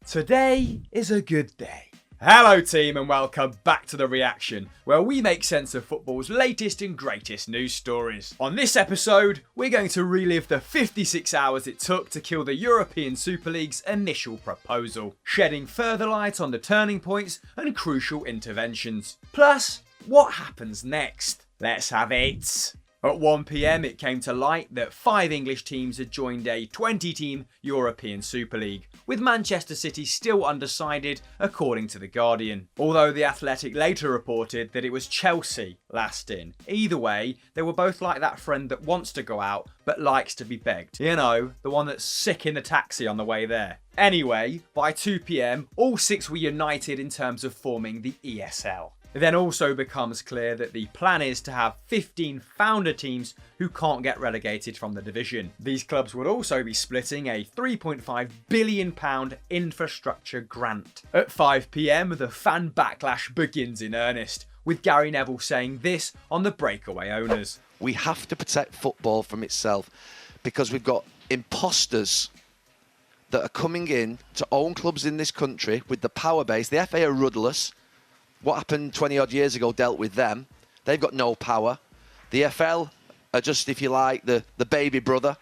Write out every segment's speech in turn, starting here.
Today is a good day. Hello team and welcome back to The Reaction, where we make sense of football's latest and greatest news stories. On this episode, we're going to relive the 56 hours it took to kill the European Super League's initial proposal, shedding further light on the turning points and crucial interventions. Plus, what happens next? Let's have it! At 1 PM it came to light that 5 English teams had joined a 20-team European Super League, with Manchester City still undecided according to The Guardian. Although The Athletic later reported that it was Chelsea last in. Either way, they were both like that friend that wants to go out but likes to be begged. You know, the one that's sick in the taxi on the way there. Anyway, by 2 PM, all 6 were united in terms of forming the ESL. It then also becomes clear that the plan is to have 15 founder teams who can't get relegated from the division. These clubs would also be splitting a £3.5 billion infrastructure grant. At 5 PM, the fan backlash begins in earnest, with Gary Neville saying this on the breakaway owners. We have to protect football from itself because we've got imposters that are coming in to own clubs in this country with the power base. The FA are rudderless. What happened 20 odd years ago dealt with them. They've got no power. The FL are just, if you like, the baby brother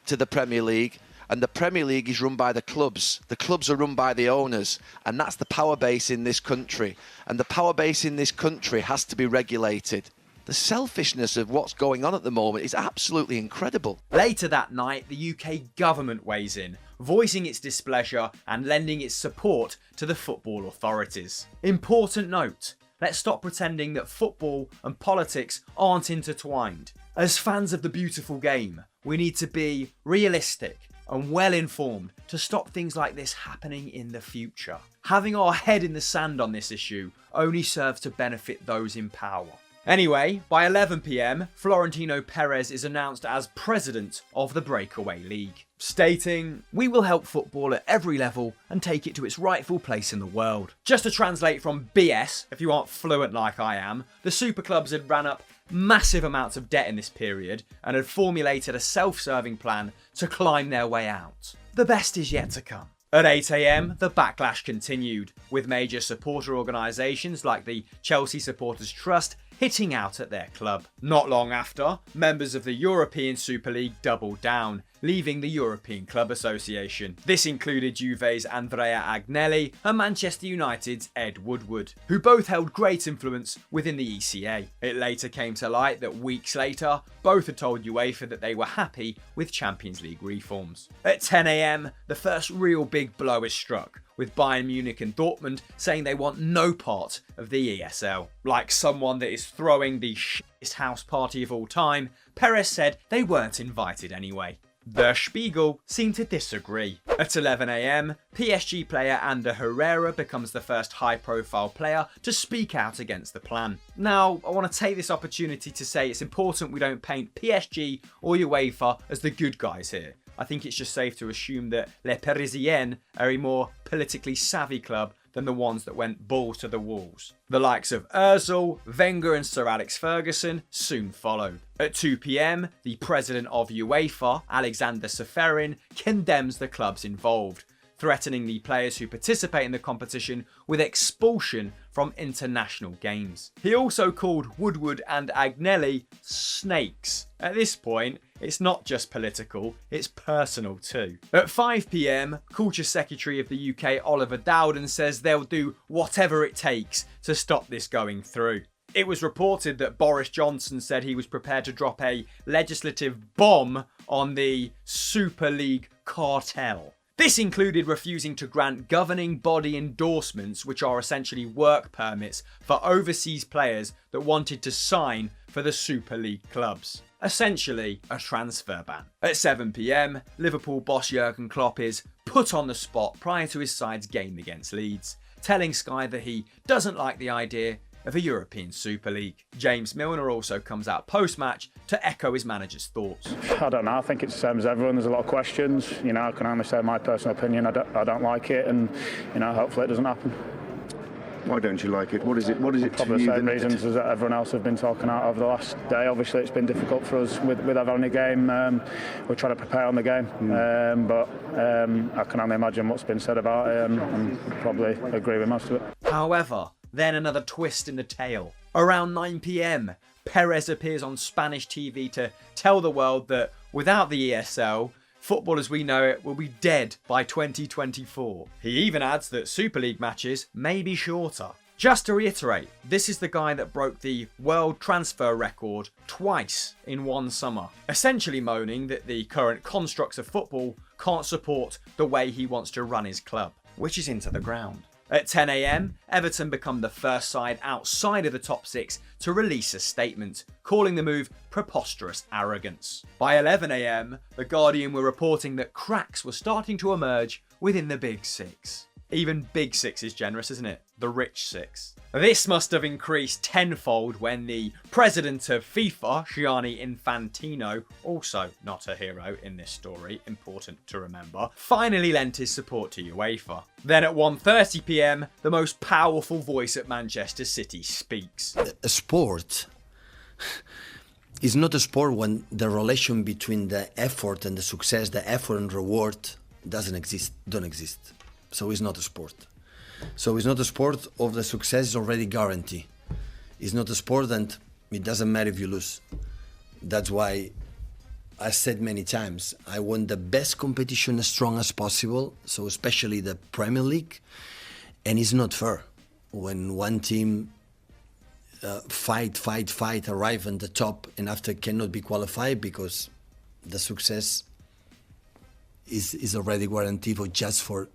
to the Premier League. And the Premier League is run by the clubs. The clubs are run by the owners. And that's the power base in this country. And the power base in this country has to be regulated. The selfishness of what's going on at the moment is absolutely incredible. Later that night, the UK government weighs in, voicing its displeasure and lending its support to the football authorities. Important note, let's stop pretending that football and politics aren't intertwined. As fans of the beautiful game, we need to be realistic and well informed to stop things like this happening in the future. Having our head in the sand on this issue only serves to benefit those in power. Anyway, by 11 PM, Florentino Perez is announced as president of the Breakaway League, stating, "We will help football at every level and take it to its rightful place in the world." Just to translate from BS, if you aren't fluent like I am, the super clubs had ran up massive amounts of debt in this period and had formulated a self-serving plan to climb their way out. The best is yet to come. At 8 AM, the backlash continued, with major supporter organisations like the Chelsea Supporters Trust hitting out at their club. Not long after, members of the European Super League doubled down, leaving the European Club Association. This included Juve's Andrea Agnelli and Manchester United's Ed Woodward, who both held great influence within the ECA. It later came to light that weeks later, both had told UEFA that they were happy with Champions League reforms. At 10 AM, the first real big blow is struck, with Bayern Munich and Dortmund saying they want no part of the ESL. Like someone that is throwing the shittest house party of all time, Perez said they weren't invited anyway. The Spiegel seemed to disagree. At 11 AM, PSG player Ander Herrera becomes the first high-profile player to speak out against the plan. Now, I want to take this opportunity to say it's important we don't paint PSG or UEFA as the good guys here. I think it's just safe to assume that Les Parisiens are a more politically savvy club than the ones that went balls to the walls. The likes of Ozil, Wenger and Sir Alex Ferguson soon followed. At 2 PM, the president of UEFA, Alexander Seferin, condemns the clubs involved, threatening the players who participate in the competition with expulsion from international games. He also called Woodward and Agnelli snakes. At this point, it's not just political, it's personal too. At 5 PM, Culture Secretary of the UK Oliver Dowden says they'll do whatever it takes to stop this going through. It was reported that Boris Johnson said he was prepared to drop a legislative bomb on the Super League cartel. This included refusing to grant governing body endorsements, which are essentially work permits for overseas players that wanted to sign for the Super League clubs. Essentially, a transfer ban. At 7 PM, Liverpool boss Jurgen Klopp is put on the spot prior to his side's game against Leeds, telling Sky that he doesn't like the idea of a European Super League. James Milner also comes out post-match to echo his manager's thoughts. I don't know. I think it's the same as everyone. There's a lot of questions. I can only say my personal opinion. I don't like it, and hopefully it doesn't happen. Why don't you like it? What is it? What is it to Probably you? the same reasons as everyone else have been talking out over the last day. Obviously, it's been difficult for us with having a game. We're trying to prepare on the game, but I can only imagine what's been said about it, and probably agree with most of it. However, then another twist in the tale. Around 9 p.m, Perez appears on Spanish TV to tell the world that without the ESL, football as we know it will be dead by 2024. He even adds that Super League matches may be shorter. Just to reiterate, this is the guy that broke the world transfer record twice in one summer, essentially moaning that the current constructs of football can't support the way he wants to run his club, which is into the ground. At 10 a.m, Everton become the first side outside of the top 6 to release a statement, calling the move preposterous arrogance. By 11 a.m, The Guardian were reporting that cracks were starting to emerge within the Big Six. Even Big Six is generous, isn't it? The rich six. This must have increased tenfold when the president of FIFA, Gianni Infantino, also not a hero in this story, important to remember, finally lent his support to UEFA. Then at 1:30 p.m, the most powerful voice at Manchester City speaks. A sport is not a sport when the relation between the effort and the success, the effort and reward don't exist. So it's not a sport. So it's not a sport of the success is already guaranteed. It's not a sport and it doesn't matter if you lose. That's why I said many times, I want the best competition as strong as possible, so especially the Premier League, and it's not fair when one team fight, arrive on the top and after cannot be qualified because the success is already guaranteed for just for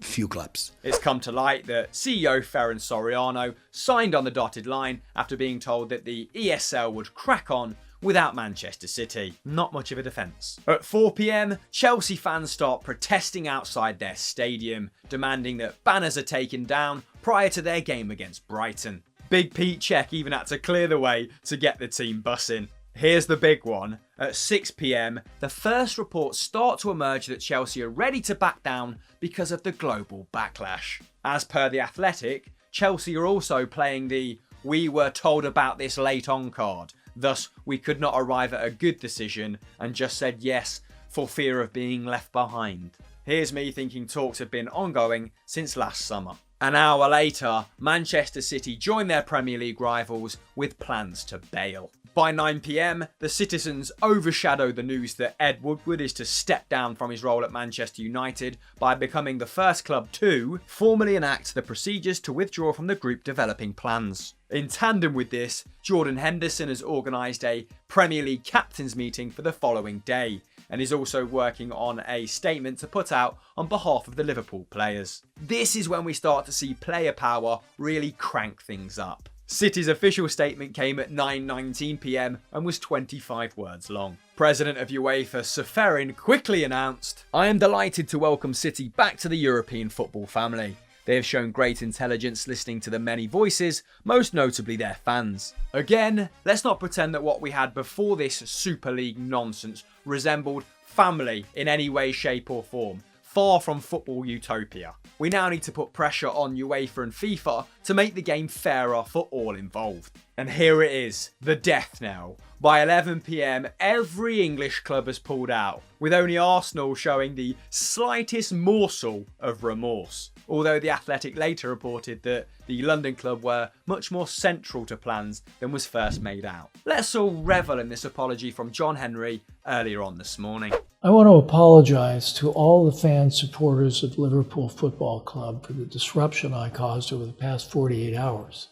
few clubs. It's come to light that CEO Ferran Soriano signed on the dotted line after being told that the ESL would crack on without Manchester City. Not much of a defence. At 4 p.m, Chelsea fans start protesting outside their stadium, demanding that banners are taken down prior to their game against Brighton. Big Pete Cech even had to clear the way to get the team bussing. Here's the big one. At 6 p.m, the first reports start to emerge that Chelsea are ready to back down because of the global backlash. As per The Athletic, Chelsea are also playing the "we were told about this late on" card. Thus, we could not arrive at a good decision and just said yes for fear of being left behind. Here's me thinking talks have been ongoing since last summer. An hour later, Manchester City join their Premier League rivals with plans to bail. By 9 p.m, the citizens overshadow the news that Ed Woodward is to step down from his role at Manchester United by becoming the first club to formally enact the procedures to withdraw from the group developing plans. In tandem with this, Jordan Henderson has organised a Premier League captains meeting for the following day, and is also working on a statement to put out on behalf of the Liverpool players. This is when we start to see player power really crank things up. City's official statement came at 9:19 p.m. and was 25 words long. President of UEFA Ceferin quickly announced, "I am delighted to welcome City back to the European football family. They have shown great intelligence listening to the many voices, most notably their fans." Again, let's not pretend that what we had before this Super League nonsense resembled family in any way, shape or form. Far from football utopia. We now need to put pressure on UEFA and FIFA to make the game fairer for all involved. And here it is, the death knell. By 11 p.m, every English club has pulled out, with only Arsenal showing the slightest morsel of remorse. Although The Athletic later reported that the London club were much more central to plans than was first made out. Let's all revel in this apology from John Henry earlier on this morning. I want to apologize to all the fans, supporters of Liverpool Football Club for the disruption I caused over the past 48 hours.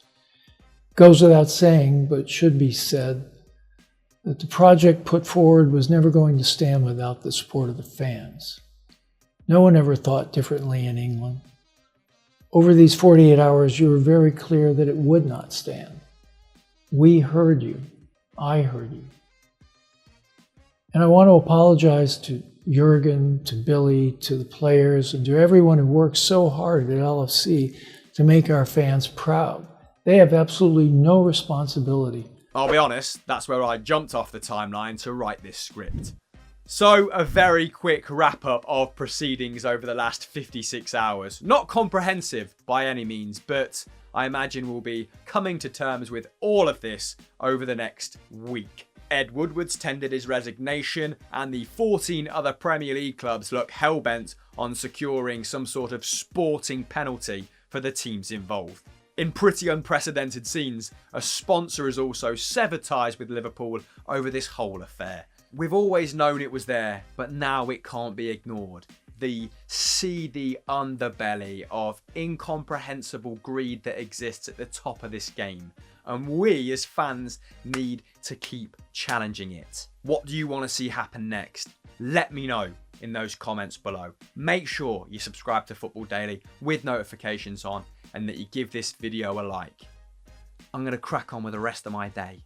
It goes without saying, but should be said, that the project put forward was never going to stand without the support of the fans. No one ever thought differently in England. Over these 48 hours, you were very clear that it would not stand. We heard you. I heard you. And I want to apologize to Jurgen, to Billy, to the players, and to everyone who worked so hard at LFC to make our fans proud. They have absolutely no responsibility. I'll be honest, that's where I jumped off the timeline to write this script. So, a very quick wrap up of proceedings over the last 56 hours. Not comprehensive by any means, but I imagine will be coming to terms with all of this over the next week. Ed Woodward's tendered his resignation, and the 14 other Premier League clubs look hell-bent on securing some sort of sporting penalty for the teams involved. In pretty unprecedented scenes, a sponsor has also severed ties with Liverpool over this whole affair. We've always known it was there, but now it can't be ignored. The seedy underbelly of incomprehensible greed that exists at the top of this game. And we as fans need to keep challenging it. What do you want to see happen next? Let me know in those comments below. Make sure you subscribe to Football Daily with notifications on, and that you give this video a like. I'm going to crack on with the rest of my day.